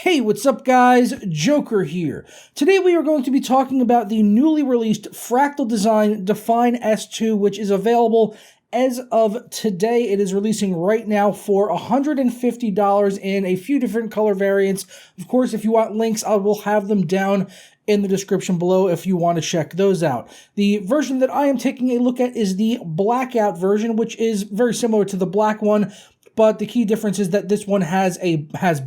Hey, what's up guys? Joker here. Today we are going to be talking about the newly released Fractal Design Define S2, which is available as of today. It is releasing right now for $150 in a few different color variants. Of course, if you want links, I will have them down in the description below if you want to check those out. The version that I am taking a look at is the blackout version, which is very similar to the black one. But the key difference is that this one has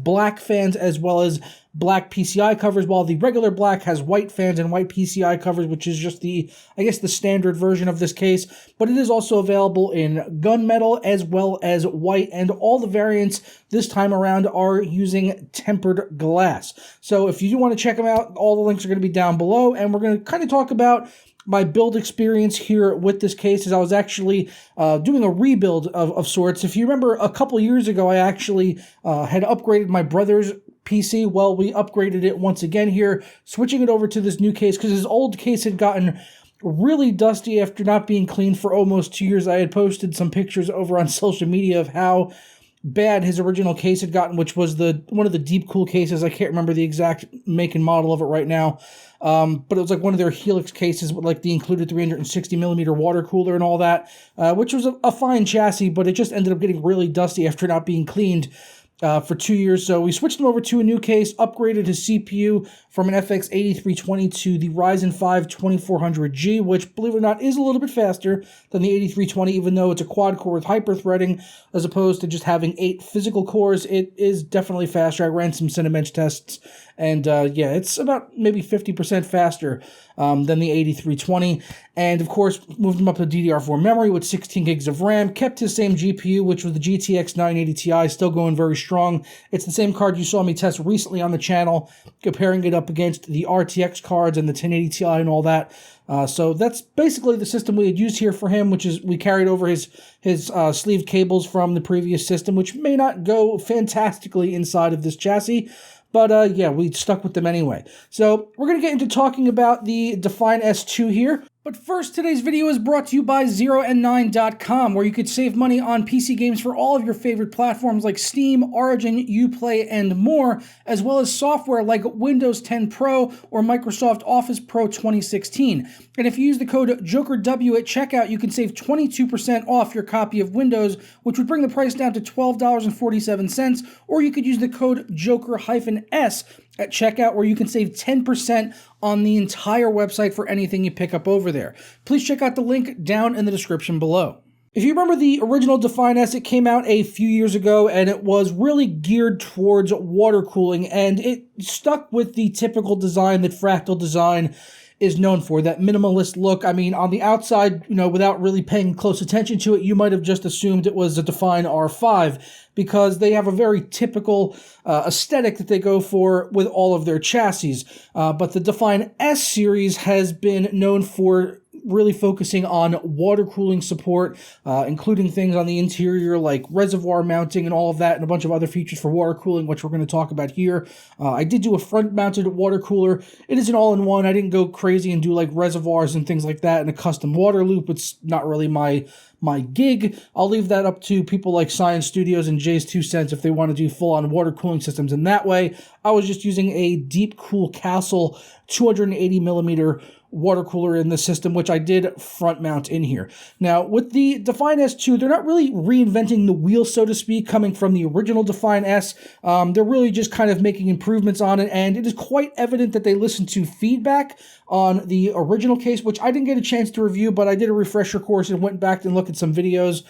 black fans as well as black PCI covers, while the regular black has white fans and white PCI covers, which is just the standard version of this case. But it is also available in gunmetal as well as white, and all the variants this time around are using tempered glass. So if you do want to check them out, all the links are going to be down below, and we're going to kind of talk about my build experience here with this case. As I was actually doing a rebuild of sorts. If you remember, a couple years ago, I actually had upgraded my brother's PC. Well, we upgraded it once again here, switching it over to this new case because his old case had gotten really dusty after not being cleaned for almost 2 years. I had posted some pictures over on social media of how bad his original case had gotten, which was one of the deep cool cases. I can't remember the exact make and model of it right now, but it was like one of their Helix cases with like the included 360 millimeter water cooler and all that, which was a fine chassis, but it just ended up getting really dusty after not being cleaned for 2 years. So we switched him over to a new case, upgraded his CPU from an FX 8320 to the Ryzen 5 2400G, which, believe it or not, is a little bit faster than the 8320, even though it's a quad core with hyper-threading, as opposed to just having 8 physical cores. It is definitely faster. I ran some Cinebench tests, and yeah, it's about maybe 50% faster than the 8320. And of course, moved him up to DDR4 memory with 16 gigs of RAM, kept his same GPU, which was the GTX 980 Ti, still going very strong. It's the same card you saw me test recently on the channel, comparing it up against the RTX cards and the 1080 Ti and all that. So that's basically the system we had used here for him, which is we carried over his sleeved cables from the previous system, which may not go fantastically inside of this chassis. But yeah, we stuck with them anyway. So we're going to get into talking about the Define S2 here. But first, today's video is brought to you by ZeroAnd9.com, where you could save money on PC games for all of your favorite platforms like Steam, Origin, Uplay, and more, as well as software like Windows 10 Pro or Microsoft Office Pro 2016. And if you use the code JOKERW at checkout, you can save 22% off your copy of Windows, which would bring the price down to $12.47, or you could use the code JOKER-S at checkout, where you can save 10% on the entire website for anything you pick up over there. Please check out the link down in the description below. If you remember the original Define S, it came out a few years ago, and it was really geared towards water cooling, and it stuck with the typical design that Fractal Design is known for, that minimalist look. I mean, on the outside, without really paying close attention to it, you might have just assumed it was a Define R5, because they have a very typical aesthetic that they go for with all of their chassis. But the Define S series has been known for really focusing on water cooling support, including things on the interior like reservoir mounting and all of that, and a bunch of other features for water cooling, which we're going to talk about here. I did do a front-mounted water cooler. It is an all-in-one. I didn't go crazy and do like reservoirs and things like that and a custom water loop. It's not really my gig. I'll leave that up to people like Science Studios and Jay's 2 Cents if they want to do full-on water cooling systems. And that way, I was just using a Deep Cool Castle 280 millimeter water cooler in the system, which I did front mount in here. Now, with the Define S2, they're not really reinventing the wheel, so to speak, coming from the original Define S. They're really just kind of making improvements on it, and it is quite evident that they listened to feedback on the original case, which I didn't get a chance to review, but I did a refresher course and went back and looked at some videos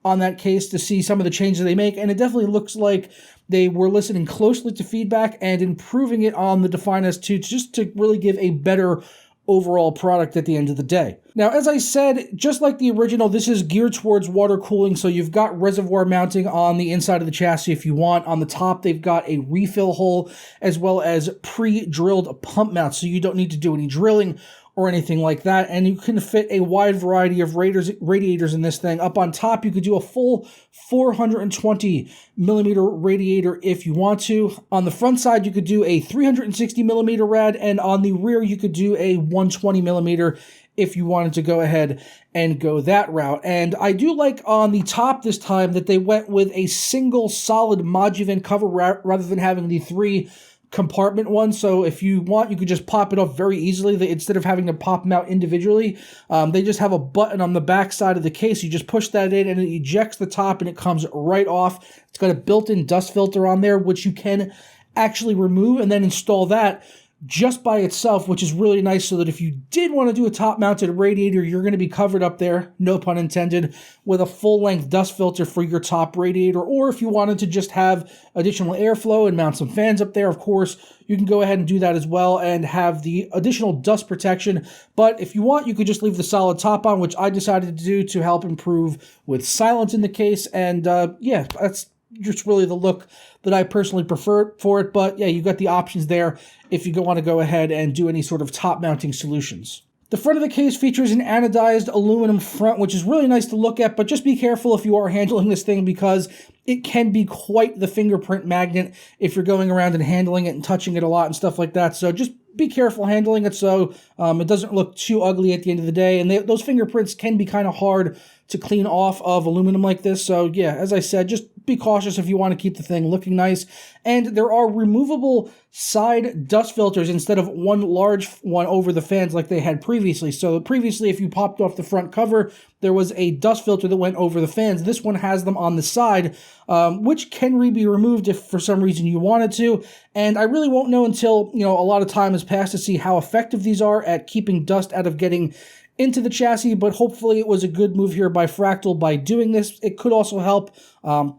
on that case to see some of the changes they make, and it definitely looks like they were listening closely to feedback and improving it on the Define S2 just to really give a better overall product at the end of the day. Now, as I said, just like the original, this is geared towards water cooling, so you've got reservoir mounting on the inside of the chassis if you want. On the top, they've got a refill hole as well as pre-drilled pump mounts, so you don't need to do any drilling or anything like that, and you can fit a wide variety of radiators in this thing. Up on top, you could do a full 420 millimeter radiator if you want to. On the front side, you could do a 360 millimeter rad, and on the rear, you could do a 120 millimeter if you wanted to go ahead and go that route. And I do like on the top this time that they went with a single solid moduvent cover rather than having the 3 compartment one, so if you want, you could just pop it off very easily. Instead of having to pop them out individually, they just have a button on the back side of the case. You just push that in and it ejects the top and it comes right off. It's got a built-in dust filter on there, which you can actually remove and then install that just by itself, which is really nice, so that if you did want to do a top-mounted radiator, you're going to be covered up there, no pun intended, with a full-length dust filter for your top radiator. Or if you wanted to just have additional airflow and mount some fans up there, of course, you can go ahead and do that as well and have the additional dust protection. But if you want, you could just leave the solid top on, which I decided to do to help improve with silence in the case. And yeah, that's just really the look that I personally prefer for it. But yeah, you got the options there if you want to go ahead and do any sort of top mounting solutions. The front of the case features an anodized aluminum front, which is really nice to look at, but just be careful if you are handling this thing, because it can be quite the fingerprint magnet if you're going around and handling it and touching it a lot and stuff like that. So just be careful handling it so it doesn't look too ugly at the end of the day. And those fingerprints can be kind of hard to clean off of aluminum like this. So yeah, as I said, just be cautious if you want to keep the thing looking nice. And there are removable side dust filters instead of one large one over the fans like they had previously. So previously, if you popped off the front cover, there was a dust filter that went over the fans. This one has them on the side, which can be removed if for some reason you wanted to. And I really won't know until, a lot of time has passed to see how effective these are at keeping dust out of getting into the chassis, but hopefully it was a good move here by Fractal by doing this. It could also help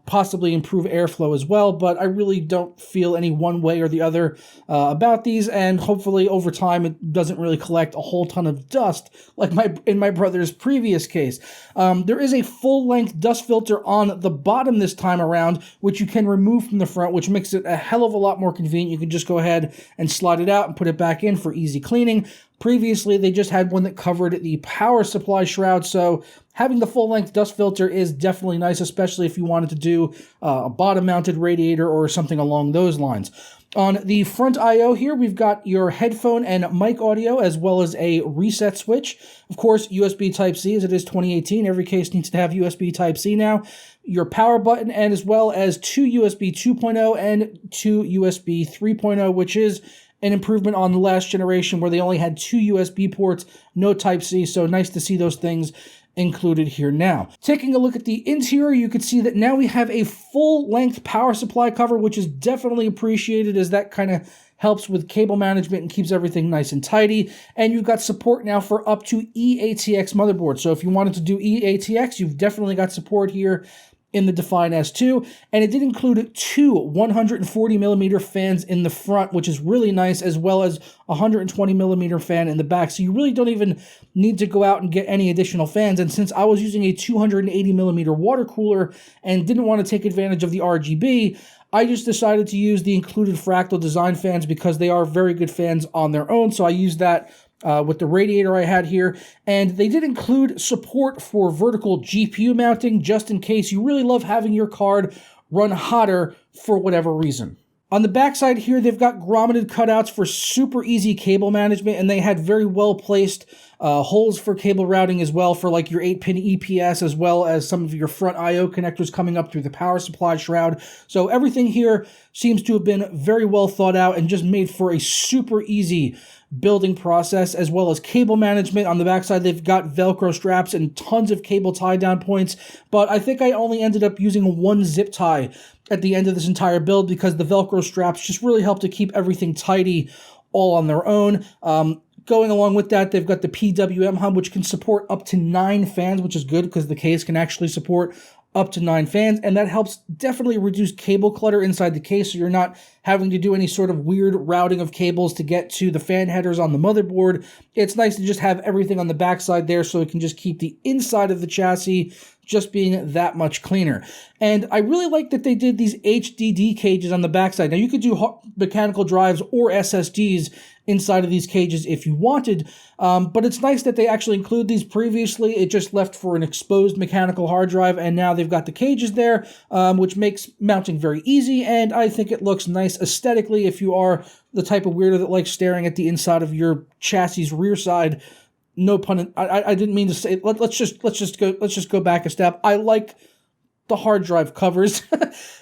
possibly improve airflow as well, but I really don't feel any one way or the other about these, and hopefully over time it doesn't really collect a whole ton of dust like in my brother's previous case. There is a full-length dust filter on the bottom this time around, which you can remove from the front, which makes it a hell of a lot more convenient. You can just go ahead and slide it out and put it back in for easy cleaning. Previously, they just had one that covered the power supply shroud, so having the full-length dust filter is definitely nice, especially if you wanted to do a bottom-mounted radiator or something along those lines. On the front I/O here, we've got your headphone and mic audio, as well as a reset switch. Of course, USB Type-C, as it is 2018. Every case needs to have USB Type-C now. Your power button, and as well as two USB 2.0 and two USB 3.0, which is an improvement on the last generation where they only had two USB ports, no Type-C, so nice to see those things included here now. Taking a look at the interior, you can see that now we have a full-length power supply cover, which is definitely appreciated, as that kind of helps with cable management and keeps everything nice and tidy. And you've got support now for up to eATX motherboards. So if you wanted to do eATX, you've definitely got support here in the Define S2, and it did include two 140mm fans in the front, which is really nice, as well as a 120mm fan in the back. So you really don't even need to go out and get any additional fans. And since I was using a 280mm water cooler and didn't want to take advantage of the RGB, I just decided to use the included Fractal Design fans because they are very good fans on their own. So I used that with the radiator I had here, and they did include support for vertical GPU mounting, just in case you really love having your card run hotter for whatever reason. On the backside here, they've got grommeted cutouts for super easy cable management, and they had very well placed holes for cable routing as well, for like your 8-pin EPS, as well as some of your front I/O connectors coming up through the power supply shroud. So everything here seems to have been very well thought out and just made for a super easy building process, as well as cable management. On the backside, they've got Velcro straps and tons of cable tie down points, but I think I only ended up using one zip tie at the end of this entire build because the Velcro straps just really help to keep everything tidy all on their own. Going along with that, they've got the PWM hub, which can support up to 9 fans, which is good because the case can actually support up to 9 fans, and that helps definitely reduce cable clutter inside the case, so you're not having to do any sort of weird routing of cables to get to the fan headers on the motherboard. It's nice to just have everything on the backside there, so it can just keep the inside of the chassis just being that much cleaner. And I really like that they did these HDD cages on the backside. Now, you could do mechanical drives or SSDs inside of these cages if you wanted, but it's nice that they actually include these. Previously, it just left for an exposed mechanical hard drive, and now they've got the cages there, which makes mounting very easy, and I think it looks nice aesthetically if you are the type of weirdo that likes staring at the inside of your chassis rear side. No pun. I didn't mean to say. Let's just go back a step. I like the hard drive covers.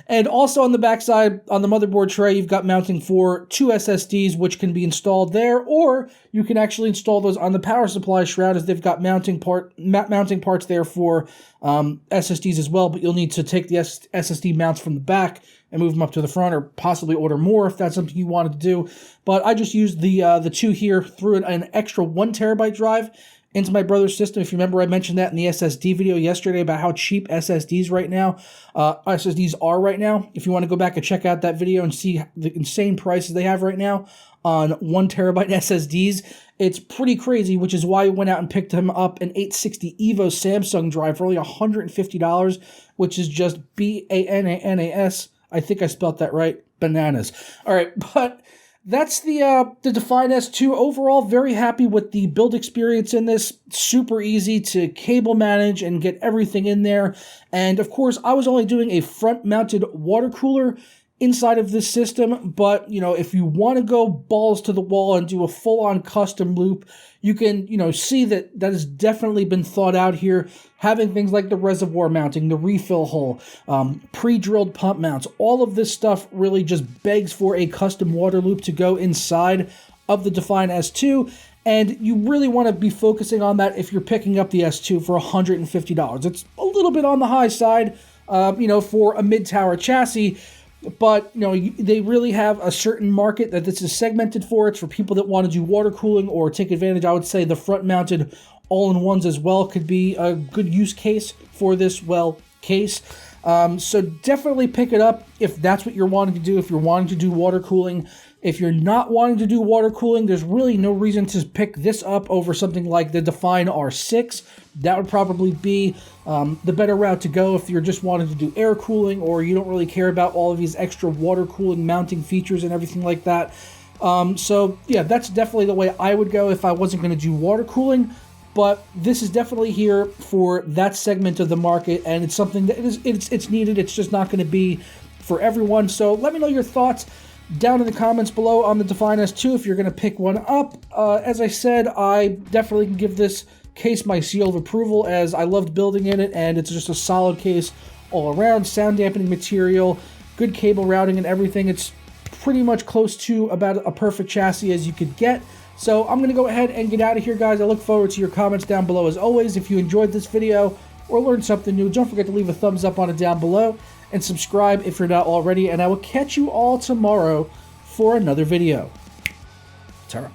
And also on the backside, on the motherboard tray, you've got mounting for 2 SSDs, which can be installed there, or you can actually install those on the power supply shroud, as they've got mounting parts there for SSDs as well, but you'll need to take the SSD mounts from the back and move them up to the front, or possibly order more if that's something you wanted to do. But I just used the 2 here, threw an extra 1 terabyte drive into my brother's system. If you remember, I mentioned that in the SSD video yesterday about how cheap SSDs are right now. If you want to go back and check out that video and see the insane prices they have right now on 1 terabyte SSDs, it's pretty crazy, which is why I went out and picked him up an 860 EVO Samsung drive for only $150, which is just BANANAS. I think I spelled that right. Bananas. All right, but that's the Define S2. Overall, very happy with the build experience in this. Super easy to cable manage and get everything in there. And of course, I was only doing a front-mounted water cooler inside of this system, but if you want to go balls to the wall and do a full-on custom loop, you can see that has definitely been thought out here, having things like the reservoir mounting, the refill hole, pre-drilled pump mounts. All of this stuff really just begs for a custom water loop to go inside of the Define S2, and you really want to be focusing on that if you're picking up the S2 for $150. It's a little bit on the high side, for a mid-tower chassis, but they really have a certain market that this is segmented for. It's for people that want to do water cooling or take advantage. I would say the front-mounted all-in-ones as well could be a good use case for this case. So definitely pick it up if that's what you're wanting to do, if you're wanting to do water cooling. If you're not wanting to do water cooling, there's really no reason to pick this up over something like the Define R6. That would probably be the better route to go if you're just wanting to do air cooling, or you don't really care about all of these extra water cooling mounting features and everything like that. So yeah, that's definitely the way I would go if I wasn't going to do water cooling. But this is definitely here for that segment of the market, and it's something that it's needed. It's just not going to be for everyone. So let me know your thoughts down in the comments below on the Define S2 if you're going to pick one up. As I said, I definitely can give this case my seal of approval, as I loved building in it, and it's just a solid case all around. Sound dampening material, good cable routing and everything. It's pretty much close to about a perfect chassis as you could get. So I'm going to go ahead and get out of here, guys. I look forward to your comments down below as always. If you enjoyed this video or learned something new, don't forget to leave a thumbs up on it down below, and subscribe if you're not already, and I will catch you all tomorrow for another video. Ta-ra.